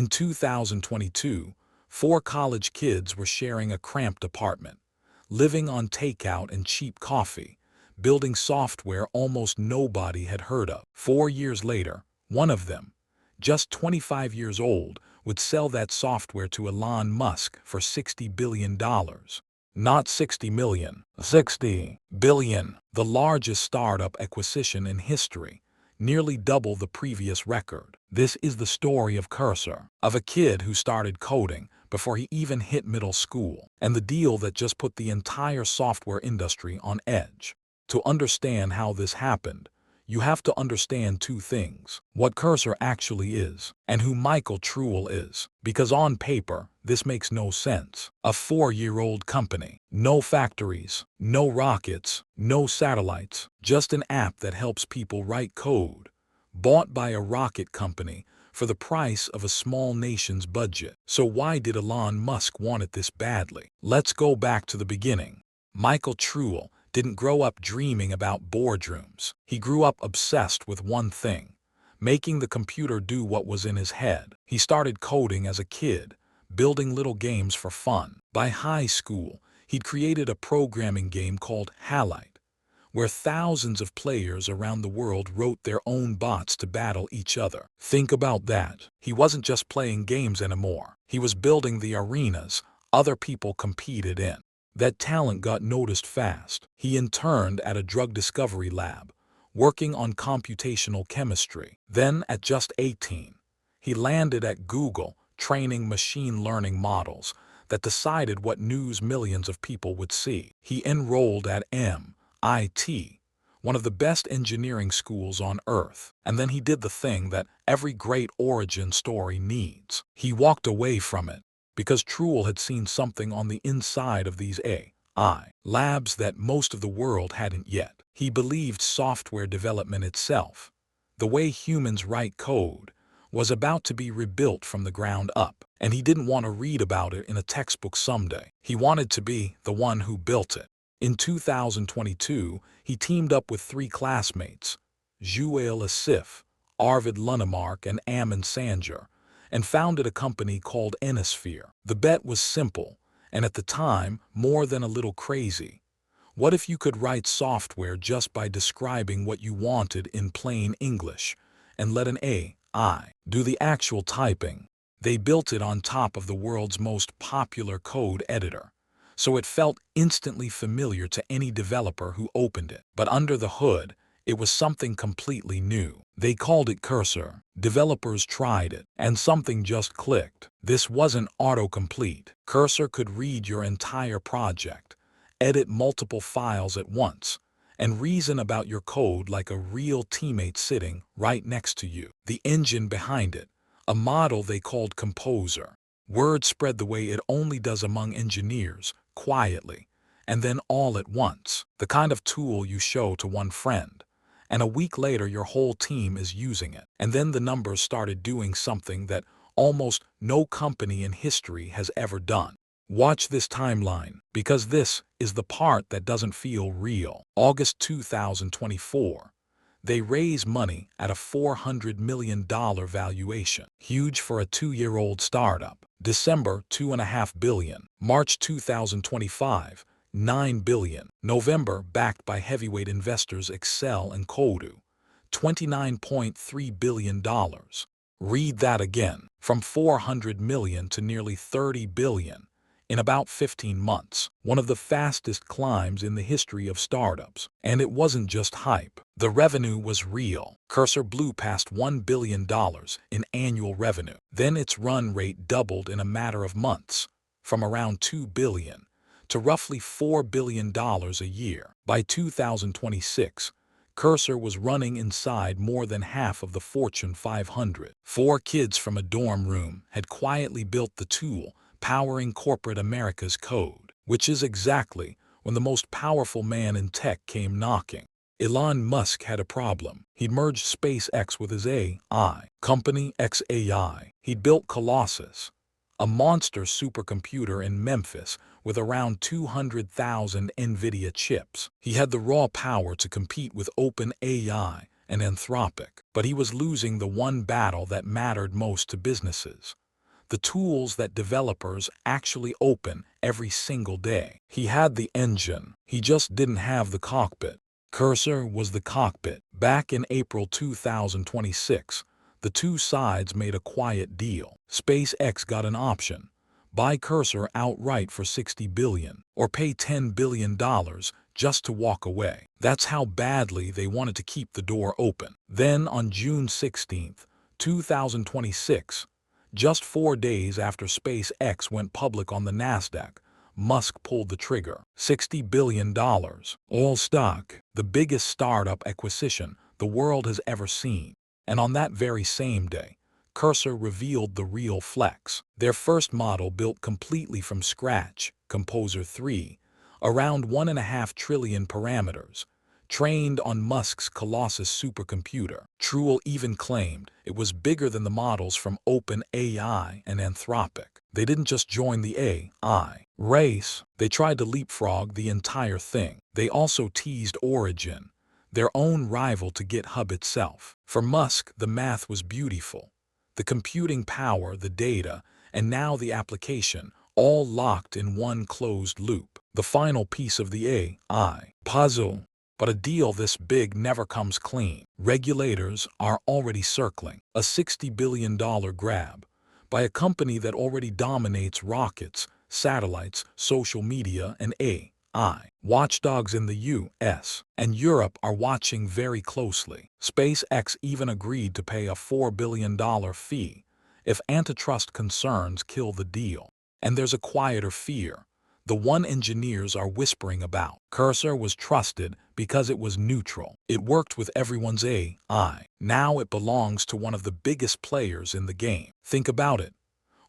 In 2022, 4 college kids were sharing a cramped apartment, living on takeout and cheap coffee, building software almost nobody had heard of. 4 years later, one of them, just 25 years old, would sell that software to Elon Musk for $60 billion. Not 60 million, 60 billion, the largest startup acquisition in history, nearly double the previous record. This is the story of Cursor, of a kid who started coding before he even hit middle school, and the deal that just put the entire software industry on edge. To understand how this happened, you have to understand 2 things: what Cursor actually is, and who Michael Truell is. Because on paper, this makes no sense. A 4-year-old company, no factories, no rockets, no satellites, just an app that helps people write code, bought by a rocket company for the price of a small nation's budget. So why did Elon Musk want it this badly? Let's go back to the beginning. Michael Truell didn't grow up dreaming about boardrooms. He grew up obsessed with one thing: making the computer do what was in his head. He started coding as a kid, building little games for fun. By high school, he'd created a programming game called Halite, where thousands of players around the world wrote their own bots to battle each other. Think about that. He wasn't just playing games anymore. He was building the arenas other people competed in. That talent got noticed fast. He interned at a drug discovery lab, working on computational chemistry. Then, at just 18, he landed at Google, training machine learning models that decided what news millions of people would see. He enrolled at MIT, one of the best engineering schools on Earth. And then he did the thing that every great origin story needs. He walked away from it, because Truell had seen something on the inside of these AI labs that most of the world hadn't yet. He believed software development itself, the way humans write code, was about to be rebuilt from the ground up, and he didn't want to read about it in a textbook someday. He wanted to be the one who built it. In 2022, he teamed up with 3 classmates, Joel Asif, Arvid Lunemark, and Amin Sanjar, and founded a company called Anysphere. The bet was simple, and at the time, more than a little crazy. What if you could write software just by describing what you wanted in plain English, and let an AI do the actual typing? They built it on top of the world's most popular code editor, so it felt instantly familiar to any developer who opened it. But under the hood, it was something completely new. They called it Cursor. Developers tried it, and something just clicked. This wasn't autocomplete. Cursor could read your entire project, edit multiple files at once, and reason about your code like a real teammate sitting right next to you. The engine behind it, a model they called Composer. Word spread the way it only does among engineers, quietly, and then all at once. The kind of tool you show to one friend, and a week later your whole team is using it. And then the numbers started doing something that almost no company in history has ever done. Watch this timeline, because this is the part that doesn't feel real. August 2024. They raise money at a $400 million valuation. Huge for a 2-year-old startup. December, $2.5 billion. March 2025. $9 billion. November, backed by heavyweight investors Excel and Kodu, $29.3 billion. Read that again. From $400 million to nearly $30 billion in about 15 months. One of the fastest climbs in the history of startups. And it wasn't just hype. The revenue was real. Cursor blew past $1 billion in annual revenue. Then its run rate doubled in a matter of months, from around $2 billion to roughly $4 billion a year. By 2026, Cursor was running inside more than half of the Fortune 500. 4 kids from a dorm room had quietly built the tool powering corporate America's code, which is exactly when the most powerful man in tech came knocking. Elon Musk had a problem. He'd merged SpaceX with his AI company XAI. He'd built Colossus, a monster supercomputer in Memphis with around 200,000 NVIDIA chips. He had the raw power to compete with OpenAI and Anthropic, but he was losing the one battle that mattered most to businesses: the tools that developers actually open every single day. He had the engine, he just didn't have the cockpit. Cursor was the cockpit. Back in April 2026, the two sides made a quiet deal. SpaceX got an option: buy Cursor outright for $60 billion, or pay $10 billion just to walk away. That's how badly they wanted to keep the door open. Then on June 16, 2026, just 4 days after SpaceX went public on the Nasdaq, Musk pulled the trigger. $60 billion, all stock, the biggest startup acquisition the world has ever seen. And on that very same day, Cursor revealed the real flex. Their first model, built completely from scratch, Composer 3, around 1.5 trillion parameters, trained on Musk's Colossus supercomputer. Truell even claimed it was bigger than the models from OpenAI and Anthropic. They didn't just join the AI race, they tried to leapfrog the entire thing. They also teased Origin, their own rival to GitHub itself. For Musk, the math was beautiful. The computing power, the data, and now the application, all locked in one closed loop. The final piece of the AI puzzle. But a deal this big never comes clean. Regulators are already circling. A $60 billion grab by a company that already dominates rockets, satellites, social media, and AI. Watchdogs in the US and Europe are watching very closely. SpaceX even agreed to pay a $4 billion fee if antitrust concerns kill the deal. And there's a quieter fear, the one engineers are whispering about. Cursor was trusted because it was neutral. It worked with everyone's AI. Now it belongs to one of the biggest players in the game. Think about it.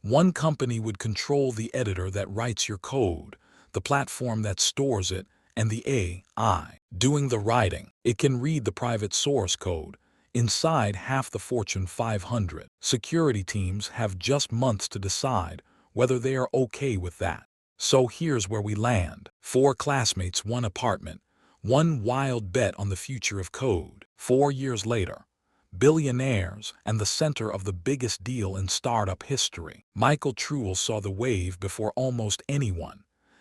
One company would control the editor that writes your code, the platform that stores it, and the AI doing the writing. It can read the private source code inside half the Fortune 500. Security teams have just months to decide whether they are okay with that. So here's where we land. 4 classmates, 1 apartment, 1 wild bet on the future of code. 4 years later, billionaires and the center of the biggest deal in startup history. Michael Truell saw the wave before almost anyone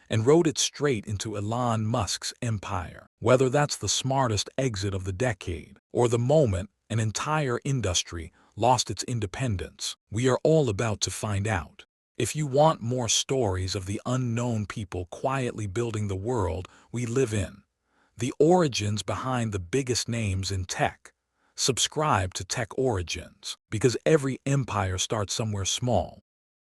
and rode it straight into Elon Musk's empire. Whether that's the smartest exit of the decade or the moment an entire industry lost its independence, we are all about to find out. If you want more stories of the unknown people quietly building the world we live in, the origins behind the biggest names in tech, subscribe to Tech Origins, because every empire starts somewhere small.